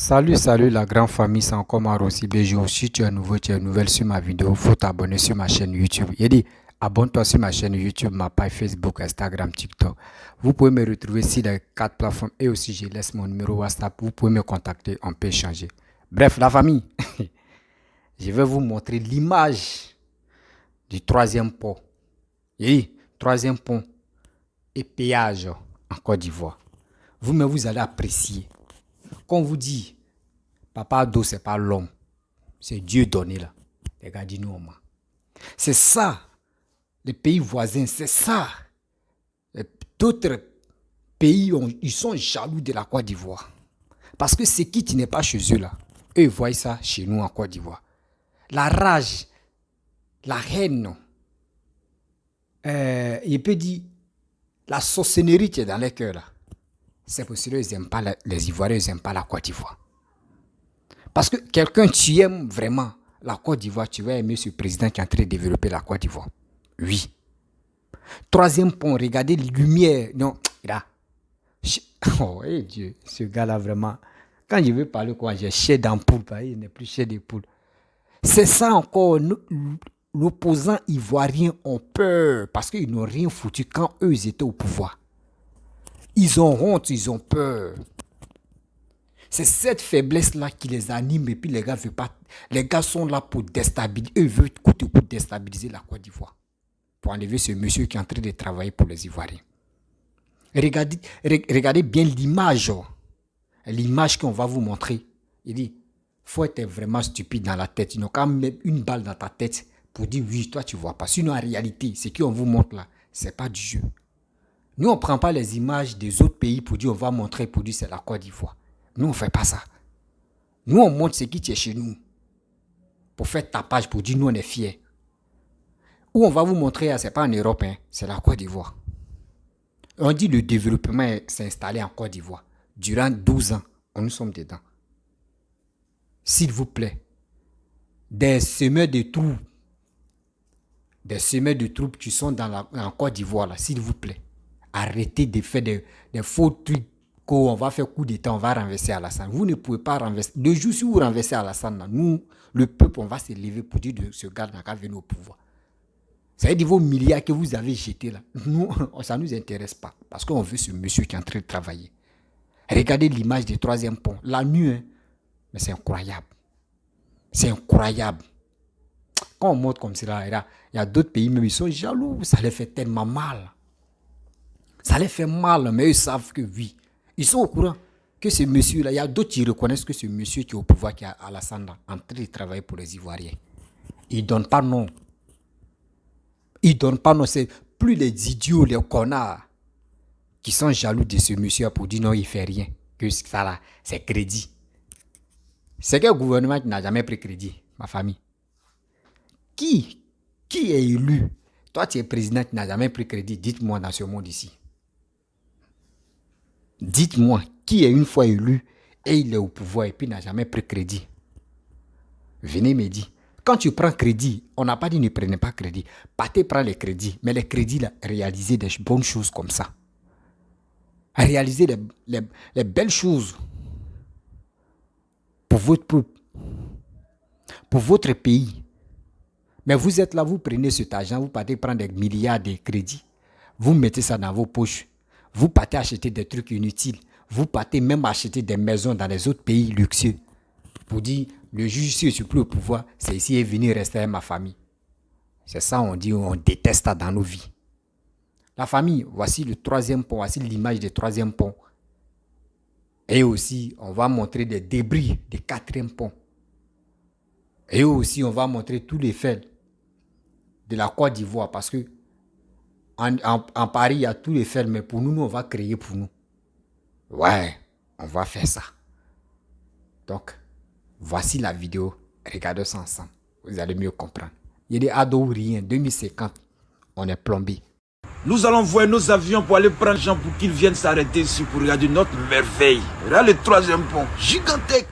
Salut la grande famille, c'est encore Maro Sibéjo. Si tu es nouveau, tu es nouvelle sur ma vidéo, faut t'abonner sur ma chaîne YouTube. Il dit, abonne-toi sur ma chaîne YouTube, ma page Facebook, Instagram, TikTok. Vous pouvez me retrouver sur les 4 plateformes et aussi je laisse mon numéro WhatsApp. Vous pouvez me contacter, on peut échanger. Bref, la famille, je vais vous montrer l'image du troisième pont. Oui, troisième pont et péage en Côte d'Ivoire. Vous allez apprécier. Quand on vous dit, Papa Ado, c'est pas l'homme, c'est Dieu donné là. Regardez-nous, c'est ça, les pays voisins, c'est ça. D'autres pays, ils sont jaloux de la Côte d'Ivoire. Parce que ce qui n'est pas chez eux là, eux ils voient ça chez nous en Côte d'Ivoire. La rage, la haine, il peut dire, la sorcellerie qui est dans les cœurs là. C'est pour cela qu'ils n'aiment pas les Ivoiriens, ils n'aiment pas la Côte d'Ivoire. Parce que quelqu'un, tu aimes vraiment la Côte d'Ivoire, tu vas aimer ce président qui est en train de développer la Côte d'Ivoire. Oui. Troisième point, regardez les lumières. Non, là. Oh, hey Dieu, ce gars-là, vraiment. Quand je veux parler, quoi, j'ai chair d'ampoule, il n'est plus chair de poule. C'est ça encore. L'opposant ivoirien ont peur parce qu'ils n'ont rien foutu quand eux, ils étaient au pouvoir. Ils ont honte, ils ont peur. C'est cette faiblesse-là qui les anime et puis les gars veulent pas. Les gars sont là pour déstabiliser. Eux veulent coûte que coûte déstabiliser la Côte d'Ivoire. Pour enlever ce monsieur qui est en train de travailler pour les Ivoiriens. Regardez bien l'image. L'image qu'on va vous montrer. Il dit, faut être vraiment stupide dans la tête. Ils n'ont qu'à mettre une balle dans ta tête pour dire oui, toi tu vois pas. Sinon en réalité, ce qu'on vous montre là, c'est pas du jeu. Nous, on ne prend pas les images des autres pays pour dire on va montrer pour dire c'est la Côte d'Ivoire. Nous, on ne fait pas ça. Nous, on montre ce qui est chez nous. Pour faire tapage, pour dire nous, on est fiers. Où on va vous montrer, ce n'est pas en Europe, hein, c'est la Côte d'Ivoire. On dit le développement s'est installé en Côte d'Ivoire. Durant 12 ans, nous sommes dedans. S'il vous plaît, des semeurs de troupes qui sont en Côte d'Ivoire, là, s'il vous plaît. Arrêtez de faire des faux trucs qu'on va faire coup d'État, on va renverser Alassane. Vous ne pouvez pas renverser. Le jour si vous renversez Alassane, nous, le peuple, on va se lever pour dire de ce gars n'a qu'à venir au pouvoir. Ça veut dire vos milliards que vous avez jetés là. Nous, ça ne nous intéresse pas. Parce qu'on veut ce monsieur qui est en train de travailler. Regardez l'image du troisième pont. La nuit, hein, mais c'est incroyable. C'est incroyable. Quand on montre comme cela, il y a d'autres pays, même ils sont jaloux. Ça les fait tellement mal. Ça les fait mal, mais eux savent que oui. Ils sont au courant que ce monsieur-là, il y a d'autres qui reconnaissent que ce monsieur qui est au pouvoir, qui est Alassane, en train de travailler pour les Ivoiriens. Ils ne donnent pas non. Ils ne donnent pas non. C'est plus les idiots, les connards, qui sont jaloux de ce monsieur pour dire non, il ne fait rien. Que ça là, c'est crédit. C'est quel gouvernement qui n'a jamais pris crédit, ma famille? Qui est élu? Toi, tu es président qui n'a jamais pris crédit. Dites-moi dans ce monde ici. Dites-moi, qui est une fois élu et il est au pouvoir et puis n'a jamais pris crédit? Venez me dire. Quand tu prends crédit, on n'a pas dit ne prenez pas crédit. Partez prendre les crédits. Mais les crédits, là, réalisez des bonnes choses comme ça. Réalisez les belles choses pour votre peuple, pour votre pays. Mais vous êtes là, vous prenez cet argent, vous partez prendre des milliards de crédits. Vous mettez ça dans vos poches. Vous partez acheter des trucs inutiles. Vous partez même acheter des maisons dans les autres pays luxueux. Pour dire, le juge, si je ne suis plus au pouvoir, c'est ici et venir rester avec ma famille. C'est ça, on dit, on déteste ça dans nos vies. La famille, voici le troisième pont, voici l'image du troisième pont. Et aussi, on va montrer des débris du quatrième pont. Et aussi, on va montrer tous les faits de la Côte d'Ivoire parce que en Paris, il y a tous les faits, mais pour nous, on va créer pour nous. Ouais, on va faire ça. Donc, voici la vidéo. Regardez ça ensemble. Vous allez mieux comprendre. Il y a des ados ou rien. 2050, on est plombé. Nous allons voir nos avions pour aller prendre les gens pour qu'ils viennent s'arrêter ici pour regarder notre merveille. Là, le troisième pont, gigantesque.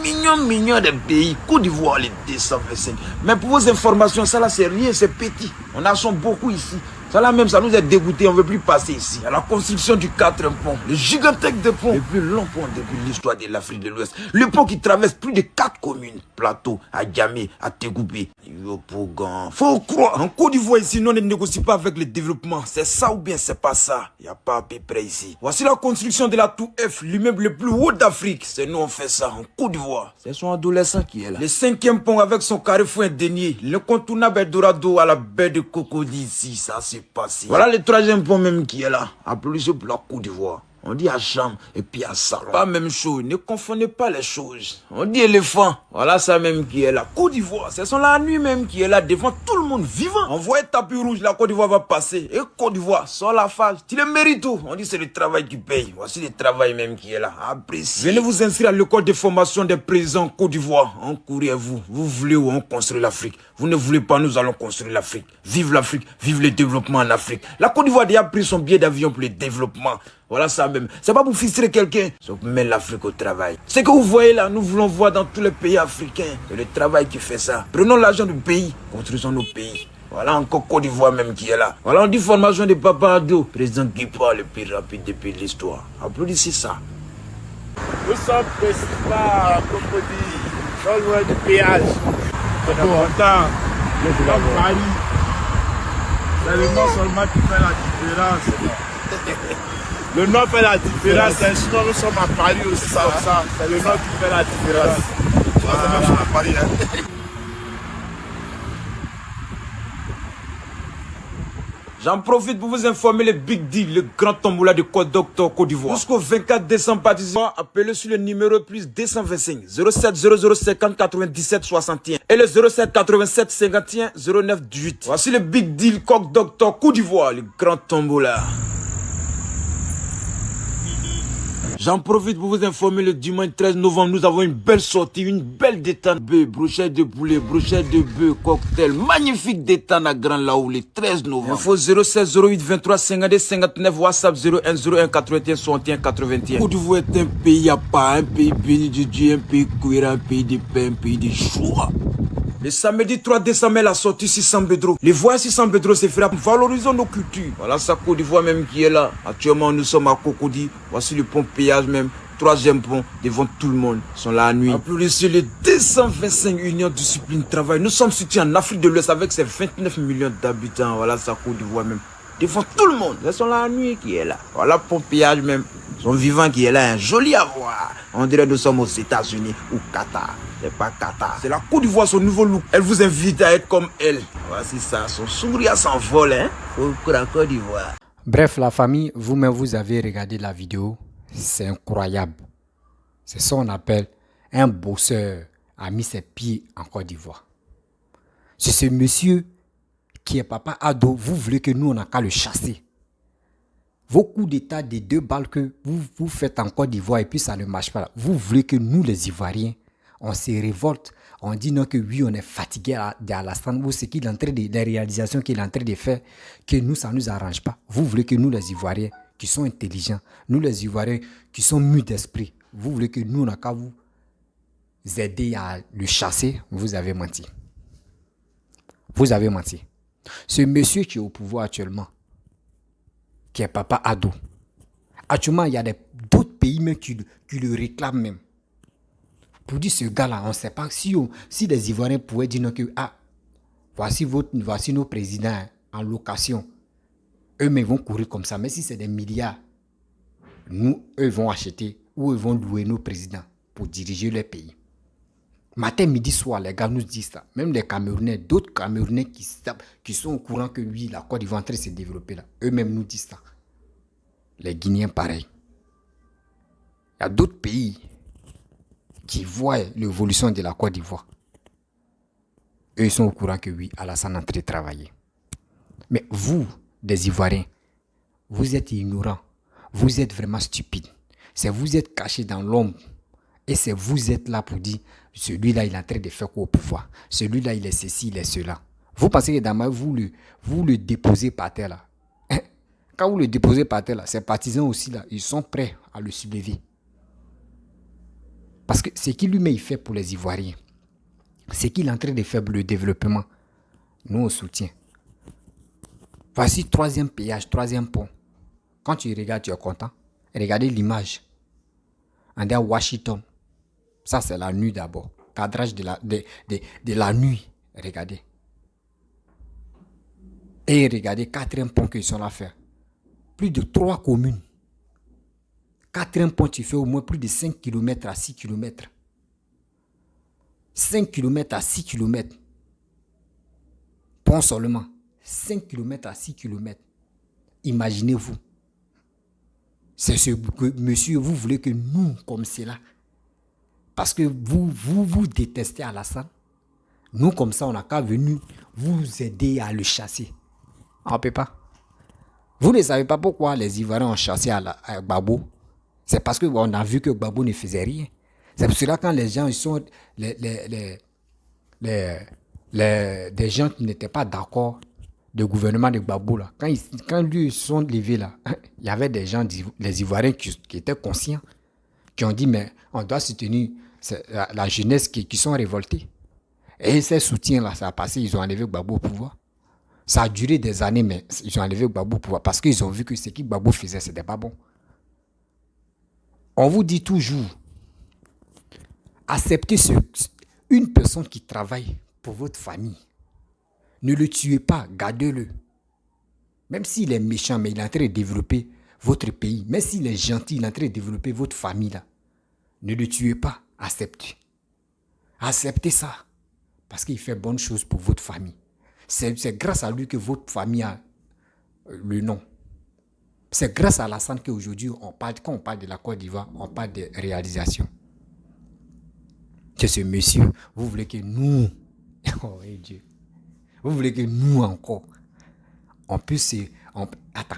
Mignon des pays. Côte d'Ivoire, les 225. Mais pour vos informations, ça là, c'est rien, c'est petit. On en a beaucoup ici. Ça là même, ça nous a dégoûté, on ne veut plus passer ici. À la construction du 4e pont, le gigantesque de pont, le plus long pont depuis l'histoire de l'Afrique de l'Ouest. Le pont qui traverse plus de 4 communes. Plateau, Adjamé, Ategoubé, Yopougon. Faut croire. En Côte d'Ivoire ici, nous ne négocions pas avec le développement. C'est ça ou bien c'est pas ça. Il n'y a pas à peu près ici. Voici la construction de la tour F, l'immeuble le plus haut d'Afrique. C'est nous on fait ça en Côte d'Ivoire. C'est son adolescent qui est là. Le 5e pont avec son carrefour indénié. L'incontournable Eldorado à la baie de Cocody ici. Ça c'est passé. Voilà le 3e pont même qui est là. Applaudissez pour la Côte d'Ivoire. On dit à chambre et puis à salon. Pas même chose, ne confondez pas les choses. On dit éléphant, voilà ça même qui est là. Côte d'Ivoire, c'est son la nuit même qui est là devant tout le monde vivant. On voit un tapis rouge, la Côte d'Ivoire va passer. Et Côte d'Ivoire, sans la face, tu le mérites tout. On dit c'est le travail qui paye. Voici le travail même qui est là. Appréciez. Venez vous inscrire à l'école de formation des présidents Côte d'Ivoire. On courir vous. Vous voulez où on construit l'Afrique. Vous ne voulez pas, nous allons construire l'Afrique. Vive l'Afrique, vive le développement en Afrique. La Côte d'Ivoire a déjà pris son billet d'avion pour le développement. Voilà ça même. C'est pas pour frustrer quelqu'un. C'est pour mettre l'Afrique au travail. Ce que vous voyez là, nous voulons voir dans tous les pays africains. C'est le travail qui fait ça. Prenons l'argent du pays, construisons nos pays. Voilà encore Côte d'Ivoire même qui est là. Voilà, on dit formation de Papa Ado. Président qui parle le plus rapide depuis l'histoire. Applaudissez ça. Nous sommes précisément à Cocody, non loin du péage. On est content. Comme Paris. C'est le nom seulement qui fait la différence. Le nom fait la différence, sinon nous sommes à Paris aussi comme ça. C'est le nom qui fait la différence. C'est même à Paris. J'en profite pour vous informer le Big Deal, le grand tombola de Côte d'Octobre Côte d'Ivoire. Jusqu'au 24 décembre, participants, appelez sur le numéro plus 225 07 00 50 97 61 et le 07 87 51 09 18. Voici le Big Deal Côte d'Octobre Côte d'Ivoire, le grand tombola. J'en profite pour vous informer, le dimanche 13 novembre, nous avons une belle sortie, une belle détente. Brochette de poulet, brochette de bœuf, cocktail, magnifique détente à Grand Laou, le 13 novembre. Info 07 08 23 52 59, WhatsApp 01 01 81 61 81. Côte d'Ivoire est un pays à part, un pays béni de Dieu, un pays cohérent, un pays de paix, un pays de choix. Le samedi 3 décembre, la sortie 600 Bédro. Les voyages 600 Bédro se fera. Valorisons nos cultures. Voilà ça Côte d'Ivoire même qui est là. Actuellement, nous sommes à Cocody. Voici le pont péage même. 3e pont devant tout le monde. Ils sont là à nuit. Applaudissez les 225 unions discipline travail. Nous sommes situés en Afrique de l'Ouest avec ses 29 millions d'habitants. Voilà ça Côte d'Ivoire même. Devant tout le monde. Ils sont là à nuit qui est là. Voilà pont péage même. Son vivant qui est là, un joli à voir. On dirait que nous sommes aux États-Unis ou Qatar. C'est pas Qatar. C'est la Côte d'Ivoire, son nouveau look. Elle vous invite à être comme elle. Voici ça, son sourire s'envole, hein. Faut la Côte d'Ivoire. Bref, la famille, vous-même, vous avez regardé la vidéo. C'est incroyable. C'est ça qu'on appelle un bosseur a mis ses pieds en Côte d'Ivoire. C'est ce monsieur qui est Papa Ado. Vous voulez que nous, on n'a qu'à le chasser. Vos coups d'état des 2 balles que vous faites en Côte d'Ivoire et puis ça ne marche pas. Vous voulez que nous, les Ivoiriens, on se révolte. On dit non que oui, on est fatigué d'Alassane ou ce qu'il est en train de, les réalisations qu'il est en train de faire, que nous, ça ne nous arrange pas. Vous voulez que nous, les Ivoiriens, qui sont intelligents, nous, les Ivoiriens, qui sont mûrs d'esprit, vous voulez que nous, on n'a qu'à vous aider à le chasser. Vous avez menti. Vous avez menti. Ce monsieur qui est au pouvoir actuellement, qui est Papa Ado. Actuellement, il y a d'autres pays même qui le réclament même. Pour dire ce gars-là, on ne sait pas si les Ivoiriens pouvaient dire non que voici nos présidents en location. Eux-mêmes vont courir comme ça. Mais si c'est des milliards, eux vont acheter ou ils vont louer nos présidents pour diriger leur pays. Matin, midi, soir, les gars nous disent ça. Même les Camerounais, d'autres Camerounais qui sont au courant que lui, la Côte d'Ivoire est en train de se développer là. Eux-mêmes nous disent ça. Les Guinéens, pareil. Il y a d'autres pays qui voient l'évolution de la Côte d'Ivoire. Eux, ils sont au courant que oui, Alassane est en train de travailler. Mais vous, des Ivoiriens, vous êtes ignorants. Vous êtes vraiment stupides. C'est vous êtes cachés dans l'ombre. Et c'est vous êtes là pour dire, celui-là, il est en train de faire quoi au pouvoir. Celui-là, il est ceci, il est cela. Vous pensez que Dama, vous le déposez par terre là. Quand vous le déposez par terre là, ses partisans aussi là, ils sont prêts à le soulever. Parce que ce qu'il lui-même fait pour les Ivoiriens, ce qu'il est en train de faire pour le développement, nous on soutient. Voici troisième péage, troisième pont. Quand tu regardes, tu es content. Regardez l'image. On est à Washington. Ça, c'est la nuit d'abord. Cadrage de la nuit. Regardez. Et regardez, quatrième pont qu'ils sont là à faire. Plus de 3 communes. Quatrième pont, tu fais au moins plus de 5 km à 6 km. 5 km à 6 km. Pont seulement. 5 km à 6 km. Imaginez-vous. C'est ce que, monsieur, vous voulez que nous, comme cela, parce que vous détestez Alassane, nous, comme ça, on n'a qu'à venir vous aider à le chasser. On ne peut pas. Vous ne savez pas pourquoi les Ivoiriens ont chassé à Gbagbo. C'est parce qu'on a vu que Gbagbo ne faisait rien. C'est pour cela que quand les gens ils sont des gens qui n'étaient pas d'accord du gouvernement de Gbagbo, là, quand lui ils sont levés là, il y avait des gens, les Ivoiriens qui étaient conscients, qui ont dit mais on doit soutenir la jeunesse qui sont révoltés. Et ces soutiens-là, ça a passé, ils ont enlevé Gbagbo au pouvoir. Ça a duré des années, mais ils ont enlevé Gbagbo au pouvoir parce qu'ils ont vu que ce que Gbagbo faisait, ce n'était pas bon. On vous dit toujours, acceptez une personne qui travaille pour votre famille. Ne le tuez pas, gardez-le. Même s'il est méchant, mais il est en train de développer votre pays. Même s'il est gentil, il est en train de développer votre famille là. Ne le tuez pas, acceptez. Acceptez ça. Parce qu'il fait bonne chose pour votre famille. C'est grâce à lui que votre famille a le nom. C'est grâce à Alassane qu'aujourd'hui, quand on parle de la Côte d'Ivoire, on parle de réalisation. Que ce monsieur, vous voulez que nous, oh Dieu, vous voulez que nous encore, on puisse, attends.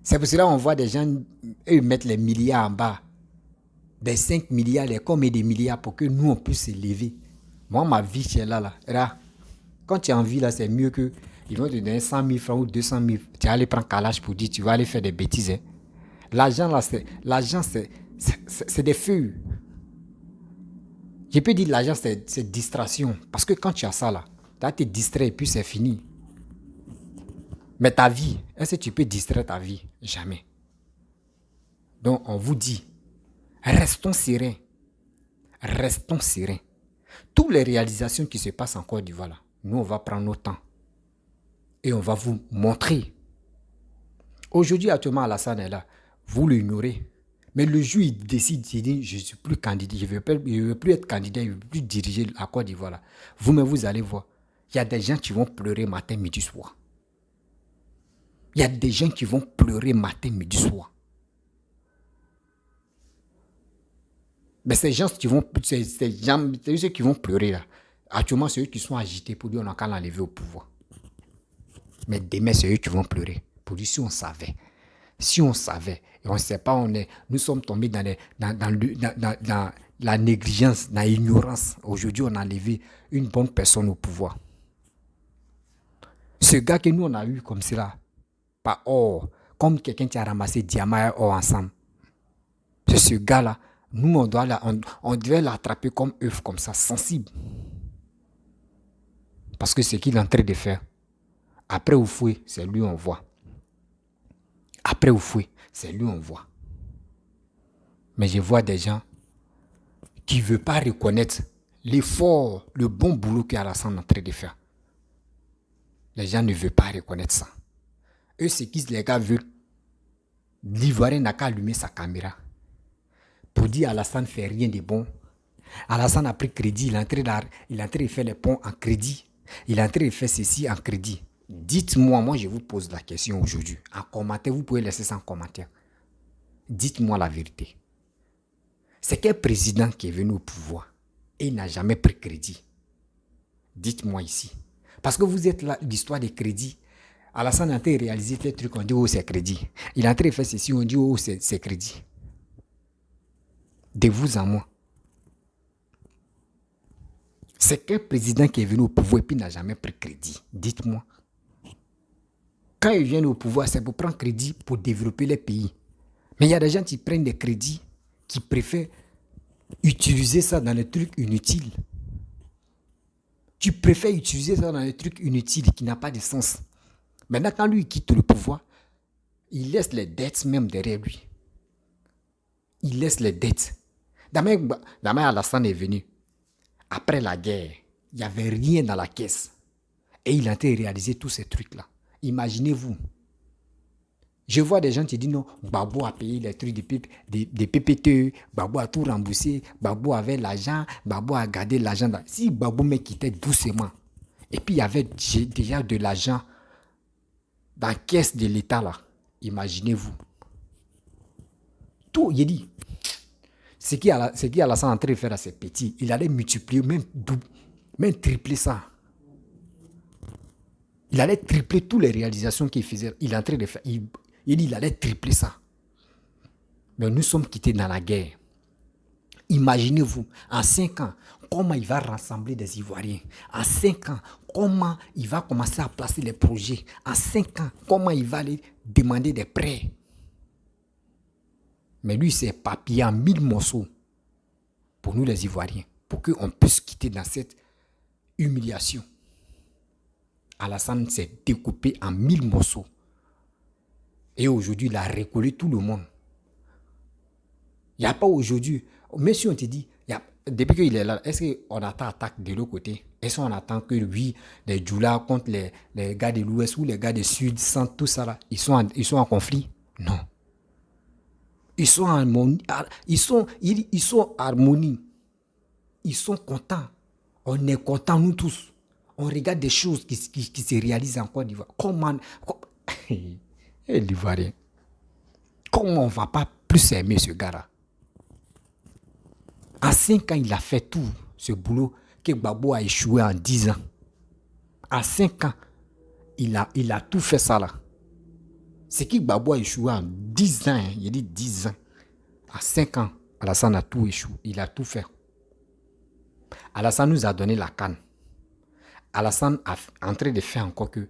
C'est pour cela qu'on voit des gens, eux, mettre les milliards en bas. Des 5 milliards, les combien de milliards pour que nous, on puisse se lever. Moi, ma vie, c'est là. Quand tu es en vie, là, c'est mieux que ils vont te donner 100 000 francs ou 200 000. Tu vas aller prendre calage pour dire tu vas aller faire des bêtises. Hein. L'argent, là, c'est des feux. Je peux dire l'argent, c'est distraction. Parce que quand tu as ça, là, tu vas te distraire et puis c'est fini. Mais ta vie, est-ce que tu peux distraire ta vie? Jamais. Donc, on vous dit, restons sereins. Restons sereins. Toutes les réalisations qui se passent en Côte d'Ivoire, là, nous, on va prendre notre temps. Et on va vous montrer. Aujourd'hui, actuellement, Alassane est là. Vous l'ignorez. Mais le jour, il décide, il dit, je ne suis plus candidat, je ne veux plus être candidat, je ne veux plus diriger la Côte d'Ivoire. Là. Vous-même, vous allez voir. Il y a des gens qui vont pleurer matin, midi, soir. Il y a des gens qui vont pleurer matin, midi, soir. Mais ces gens qui vont, ceux qui vont pleurer là, actuellement, c'est eux qui sont agités pour dire on n'a qu'à l'enlever au pouvoir. Mais demain, c'est eux qui vont pleurer. Pour dire si on savait. Si on savait, et on ne sait pas, nous sommes tombés dans la négligence, dans l'ignorance. Aujourd'hui, on a enlevé une bonne personne au pouvoir. Ce gars que nous, on a eu comme cela, pas or, comme quelqu'un qui a ramassé diamant et or ensemble. C'est ce gars-là. Nous, on devait l'attraper comme œuf, comme ça, sensible. Parce que ce qu'il est en train de faire, après vous fouillez, c'est lui on voit. Après vous fouillez, c'est lui on voit. Mais je vois des gens qui ne veulent pas reconnaître l'effort, le bon boulot qu'Alassane est en train de faire. Les gens ne veulent pas reconnaître ça. Eux, c'est qui les gars veulent. L'Ivoirien n'a qu'à allumer sa caméra. Pour dire Alassane ne fait rien de bon. Alassane a pris crédit, il est en train de faire les ponts en crédit. Il est en train de faire ceci en crédit. Dites-moi, moi je vous pose la question aujourd'hui. En commentaire, vous pouvez laisser ça en commentaire. Dites-moi la vérité. C'est quel président qui est venu au pouvoir et il n'a jamais pris crédit? Dites-moi ici. Parce que vous êtes là, l'histoire des crédits. Alassane est en train de réaliser des trucs, on dit oh c'est crédit. Il est en train de faire ceci, on dit oh c'est crédit. De vous à moi. C'est quel président qui est venu au pouvoir et puis n'a jamais pris crédit? Dites-moi. Quand ils viennent au pouvoir, c'est pour prendre crédit pour développer les pays. Mais il y a des gens qui prennent des crédits, qui préfèrent utiliser ça dans les trucs inutiles. Tu préfères utiliser ça dans les trucs inutiles qui n'ont pas de sens. Maintenant, quand lui quitte le pouvoir, il laisse les dettes même derrière lui. Il laisse les dettes. Damien Alassane est venu. Après la guerre, il n'y avait rien dans la caisse. Et il a été réaliser tous ces trucs-là. Imaginez-vous. Je vois des gens qui disent non, Gbagbo a payé les trucs des PPTE, Gbagbo a tout remboursé, Gbagbo avait l'argent, Gbagbo a gardé l'argent. Si Gbagbo me quittait doucement, et puis il y avait déjà de l'argent dans la caisse de l'État là, imaginez-vous. Tout, il dit, ce qui Alassane en train de faire à ses petits, il allait multiplier, même tripler ça. Il allait tripler toutes les réalisations qu'il faisait. Il est en train de faire. Il dit il allait tripler ça. Mais nous sommes quittés dans la guerre. Imaginez-vous, en 5 ans, comment il va rassembler des Ivoiriens. En 5 ans, comment il va commencer à placer les projets. En 5 ans, comment il va aller demander des prêts. Mais lui, c'est papier en 1000 morceaux pour nous les Ivoiriens, pour qu'on puisse quitter dans cette humiliation. Alassane s'est découpé en 1000 morceaux. Et aujourd'hui, il a recollé tout le monde. Il n'y a pas aujourd'hui, même si on te dit, depuis qu'il est là, est-ce qu'on attend attaque de l'autre côté? Est-ce qu'on attend que lui, les Djoula contre les gars de l'Ouest ou les gars du Sud, sans tout ça là, ils sont en conflit? Non. Ils sont en harmonie. Ils sont harmonie. Ils sont contents. On est contents, nous tous. On regarde des choses qui se réalisent en Côte d'Ivoire. Comment l'Ivoirien, comment on ne va pas plus aimer ce gars-là? En 5 ans, il a fait tout ce boulot que Gbagbo a échoué en 10 ans. En 5 ans, il a tout fait ça là. C'est que Gbagbo a échoué en 10 ans. Hein. Il dit 10 ans. En 5 ans, Alassane a tout échoué. Il a tout fait. Alassane nous a donné la canne. Alassane est en train de faire encore que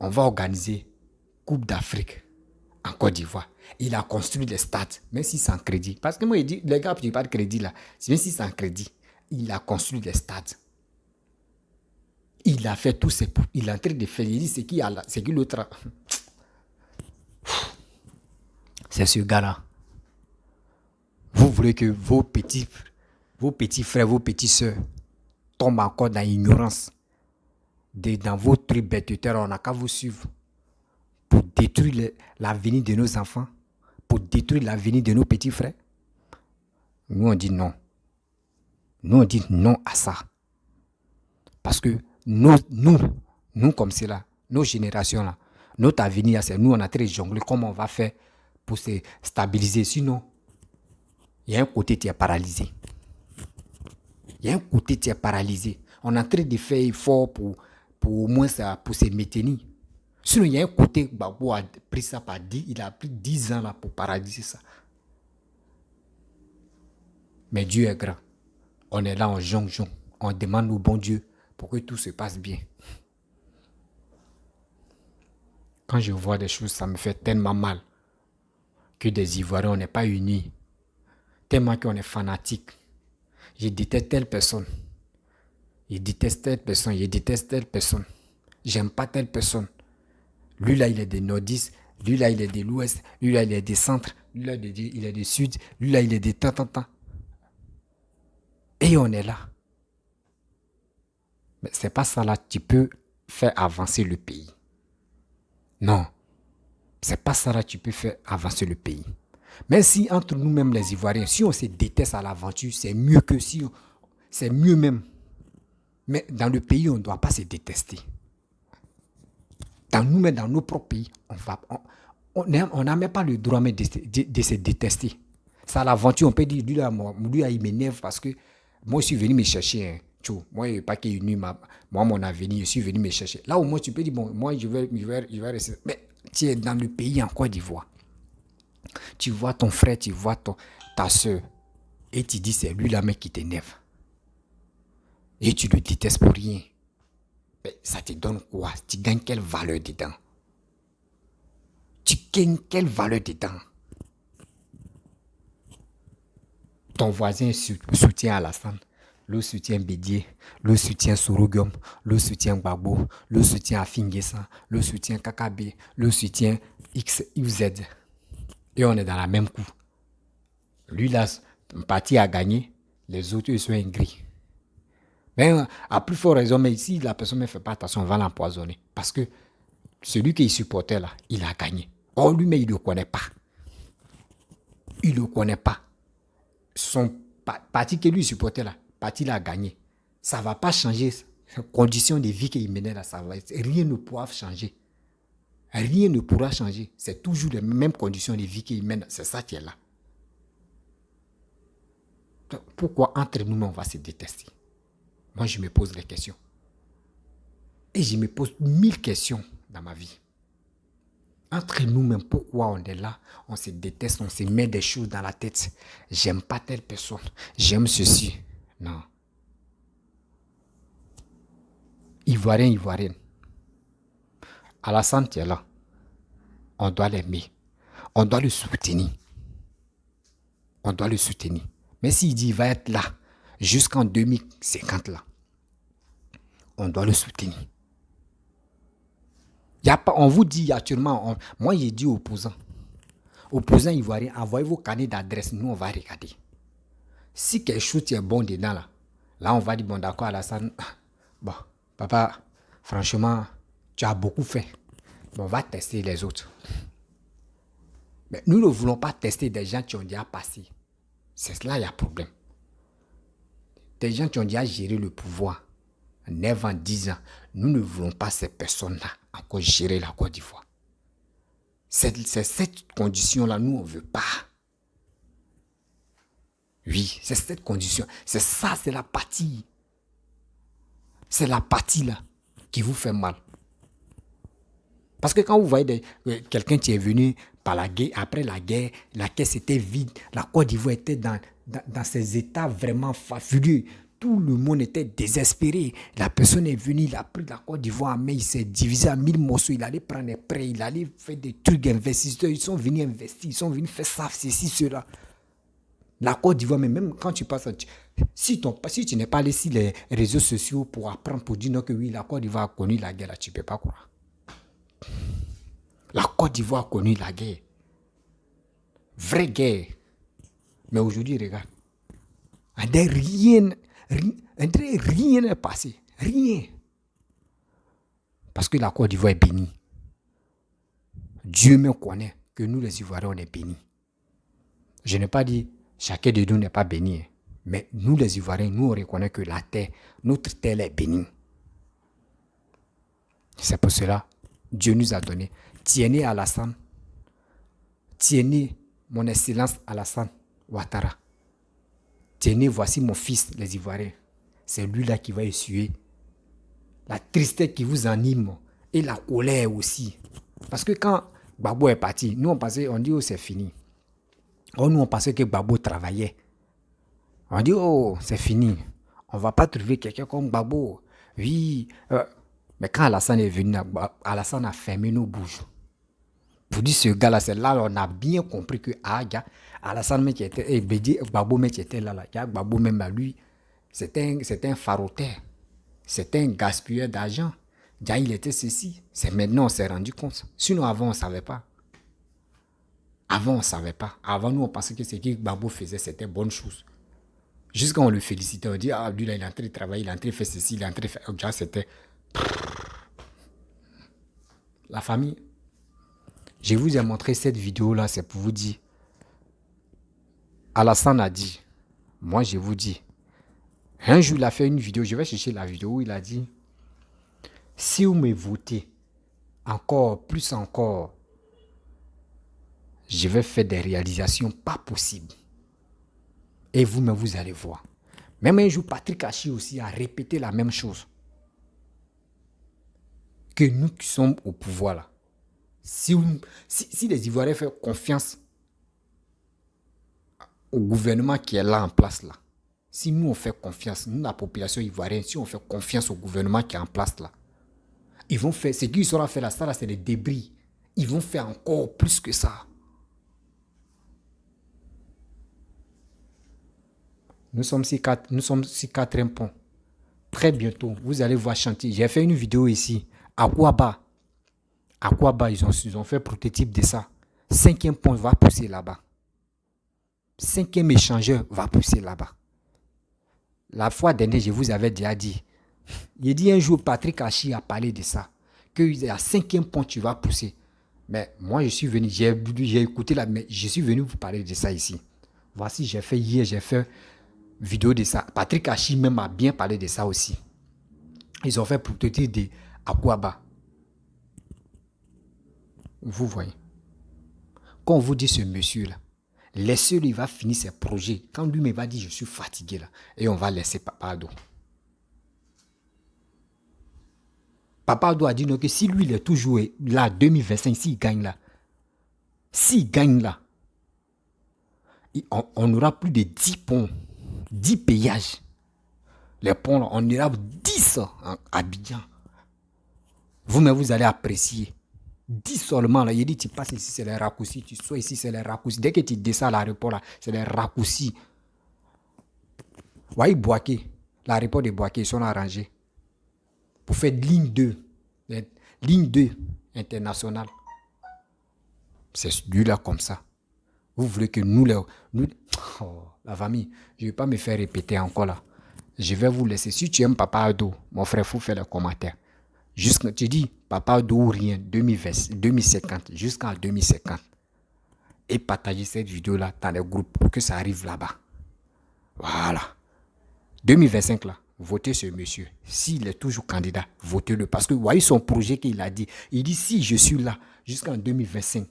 on va organiser Coupe d'Afrique en Côte d'Ivoire. Il a construit des stades, même si c'est en crédit. Parce que moi, il dit, les gars, tu n'as pas de crédit là. Même si c'est en crédit, il a construit des stades. Il a fait tout ce... Il est en train de faire. Il dit, c'est qui l'autre? C'est ce gars-là. Vous voulez que vos petits frères, vos petites soeurs tombent encore dans l'ignorance. Dans vos trucs bêtes de terre, on n'a qu'à vous suivre. Pour détruire l'avenir de nos enfants, pour détruire l'avenir de nos petits frères. Nous, on dit non. Nous, on dit non à ça. Parce que nous comme c'est là, nos générations là, notre avenir, c'est nous, on a très jonglé comment on va faire pour se stabiliser. Sinon, il y a un côté qui est paralysé. Il y a un côté qui est paralysé. On est en train de faire effort pour au moins ça, pour se maintenir. Sinon, il y a un côté, Gbagbo a pris ça par 10, il a pris 10 ans là pour paralyser ça. Mais Dieu est grand. On est là en jonction. On demande au bon Dieu pour que tout se passe bien. Quand je vois des choses, ça me fait tellement mal que des Ivoiriens, on n'est pas unis. Tellement qu'on est fanatique. Je déteste telle personne. Je déteste telle personne. Je déteste telle personne. J'aime pas telle personne. Lui là, il est des nordistes. Lui là, il est de l'ouest. Lui là, il est des centres. Lui là, il est du sud. Lui là, il est des tant. Et on est là. Mais c'est pas ça là, tu peux faire avancer le pays. Non. C'est pas ça là, tu peux faire avancer le pays. Même si entre nous-mêmes les Ivoiriens, si on se déteste à l'aventure, c'est mieux que si c'est mieux même. Mais dans le pays, on ne doit pas se détester. Dans nous-mêmes, dans nos propres pays, on n'a même pas le droit de se détester. C'est à l'aventure, on peut dire, lui, il m'énerve parce que moi, je suis venu me chercher. Hein. Moi, il pas qu'il est venu, moi, mon avenir, je suis venu me chercher. Là, au moins, tu peux dire, bon, moi, je vais rester. Mais tu es dans le pays en Côte d'Ivoire. Tu vois ton frère, tu vois ta soeur. Et tu dis, c'est lui, la mec qui t'énerve. Et tu le détestes pour rien. Mais ça te donne quoi? Tu gagnes quelle valeur dedans? Tu gagnes quelle valeur dedans? Ton voisin soutient Alassane. le soutien Bédier, le soutien Sorogium, le soutien Gbagbo, le soutien Afingessa, le soutien KKB, le soutien XYZ. Et on est dans la même coup. Lui, là, un parti a gagné, les autres, ils sont aigris. Mais à plus forte raison, mais ici, la personne ne fait pas attention, on va l'empoisonner. Parce que celui qu'il supportait là, il a gagné. Or, lui, mais il ne le connaît pas. Il ne le connaît pas. Son parti que lui supportait là, parti là a gagné. Ça ne va pas changer. Les conditions de vie qu'il menait là, rien ne pourra changer. Rien ne pourra changer. C'est toujours les mêmes conditions de vie qu'il mène. C'est ça qui est là. Pourquoi entre nous, on va se détester? Moi, je me pose des questions. Et je me pose 1000 questions dans ma vie. Entre nous-mêmes, pourquoi on est là? On se déteste, on se met des choses dans la tête. J'aime pas telle personne. J'aime ceci. Non. Ivoirien, Ivoirienne. Alassane, tu es là. On doit l'aimer. On doit le soutenir. On doit le soutenir. Mais s'il dit qu'il va être là jusqu'en 2050 là, on doit le soutenir. Y a pas, on vous dit actuellement, moi j'ai dit aux opposants ivoiriens, envoyez vos carnets d'adresse, nous on va regarder. Si quelque chose est bon dedans là on va dire bon d'accord Alassane, bon papa, franchement tu as beaucoup fait, bon, on va tester les autres. Mais nous ne voulons pas tester des gens qui ont déjà passé. C'est là il y a problème. Des gens qui ont déjà géré le pouvoir 9 ans, 10 ans, nous ne voulons pas ces personnes-là encore gérer la Côte d'Ivoire. C'est cette condition-là, nous, on ne veut pas. Oui, c'est cette condition. C'est ça, c'est la partie. C'est la partie là qui vous fait mal. Parce que quand vous voyez quelqu'un qui est venu par la guerre, après la guerre, la caisse était vide, la Côte d'Ivoire était dans ces états vraiment fabuleux. Tout le monde était désespéré. La personne est venue, il a pris la Côte d'Ivoire, mais il s'est divisé en 1000 morceaux. Il allait prendre des prêts, il allait faire des trucs investisseurs. Ils sont venus investir, ils sont venus faire ça, ceci, cela. La Côte d'Ivoire, mais même quand tu passes, si tu n'es pas allé sur les réseaux sociaux pour apprendre, pour dire non, que oui, la Côte d'Ivoire a connu la guerre, là, tu ne peux pas croire. La Côte d'Ivoire a connu la guerre. Vraie guerre. Mais aujourd'hui, regarde. Rien n'est passé. Rien. Parce que la Côte d'Ivoire est bénie. Dieu me connaît que nous, les Ivoiriens, on est bénis. Je n'ai pas dit chacun de nous n'est pas béni. Mais nous, les Ivoiriens, nous, on reconnaît que la terre, notre terre est bénie. C'est pour cela, Dieu nous a donné. Tienez Alassane. Tienez mon excellence Alassane Ouattara. Tenez, voici mon fils, les Ivoiriens. C'est lui-là qui va essuyer la tristesse qui vous anime et la colère aussi. Parce que quand Gbagbo est parti, nous on pensait, on dit oh c'est fini. Oh, nous on pensait que Gbagbo travaillait. On dit oh c'est fini. On ne va pas trouver quelqu'un comme Gbagbo. Oui. Mais quand Alassane est venu, Alassane a fermé nos bouches. Vous dites ce gars-là, c'est là on a bien compris que Alassane même qui était, Gbagbo même qui était là, Gbagbo même à lui, c'était un farotaire, c'était un gaspilleur d'argent. Déjà il était ceci. C'est maintenant on s'est rendu compte. Sinon avant on ne savait pas. Avant on ne savait pas. Avant nous on pensait que ce que Gbagbo faisait c'était bonne chose. Jusqu'à on le félicitait, on dit ah lui là il est en train de travailler, il est en train de faire ceci, il est en train de faire. Déjà c'était la famille. Je vous ai montré cette vidéo-là, c'est pour vous dire. Alassane a dit, moi je vous dis, un jour il a fait une vidéo, je vais chercher la vidéo où il a dit, si vous me votez encore, plus encore, je vais faire des réalisations pas possibles. Et vous-même, vous allez voir. Même un jour, Patrick Hachi aussi a répété la même chose. Que nous qui sommes au pouvoir là, si les Ivoiriens font confiance au gouvernement qui est là en place là, si nous on fait confiance, nous la population ivoirienne, si on fait confiance au gouvernement qui est en place là, ils vont faire, ce qu'ils auront fait là, ça là c'est des débris. Ils vont faire encore plus que ça. Nous sommes sur 4e pont. Très bientôt, vous allez voir chantier. J'ai fait une vidéo ici. À Kouaba, ils ont fait prototype de ça. 5e pont va pousser là-bas. 5e échangeur va pousser là-bas. La fois dernière, je vous avais déjà dit. Il dit un jour, Patrick Hachi a parlé de ça. Que à 5e pont, tu vas pousser. Mais moi, je suis venu, j'ai écouté là, mais je suis venu vous parler de ça ici. Voici, j'ai fait vidéo de ça. Patrick Hachi même a bien parlé de ça aussi. Ils ont fait prototype de Akouaba. Vous voyez. Quand on vous dit ce monsieur-là, laissez-le, il va finir ses projets. Quand lui me va dire, je suis fatigué là, et on va laisser Papa Ado. Papa Ado a dit non, que si lui, il est toujours là, 2025, s'il gagne là, on aura plus de 10 ponts, 10 péages. Les ponts, là, on ira 10 à Abidjan. Vous-même, vous allez apprécier. 10 seulement, là, il dit, tu passes ici, c'est les raccourcis, tu sois ici, c'est les raccourcis. Dès que tu descends à l'aéroport, là, c'est les raccourcis. Vous voyez, Boaké, l'aéroport de Boaké, ils sont arrangés pour faire ligne 2 internationale. C'est celui-là comme ça. Vous voulez que nous la famille, je ne vais pas me faire répéter encore là. Je vais vous laisser. Si tu aimes Papa Ado, mon frère, il faut faire les commentaires. Tu dis Papa Ado ou rien, 2050, jusqu'en 2050. Et partagez cette vidéo-là dans les groupes pour que ça arrive là-bas. Voilà. 2025 là, votez ce monsieur. S'il est toujours candidat, votez-le. Parce que vous voyez son projet qu'il a dit. Il dit si je suis là jusqu'en 2025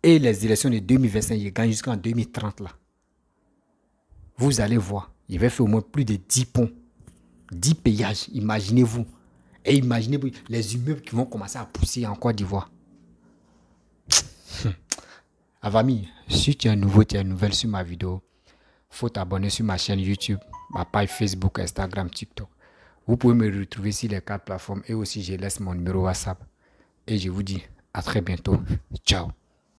et les élections de 2025, il gagne jusqu'en 2030 là. Vous allez voir, il va faire au moins plus de 10 ponts, 10 péages, imaginez-vous. Et imaginez-vous les immeubles qui vont commencer à pousser en Côte d'Ivoire. Avami, si tu es nouveau, tu es nouvelle sur ma vidéo, il faut t'abonner sur ma chaîne YouTube, ma page Facebook, Instagram, TikTok. Vous pouvez me retrouver sur les 4 plateformes et aussi je laisse mon numéro WhatsApp. Et je vous dis à très bientôt. Ciao.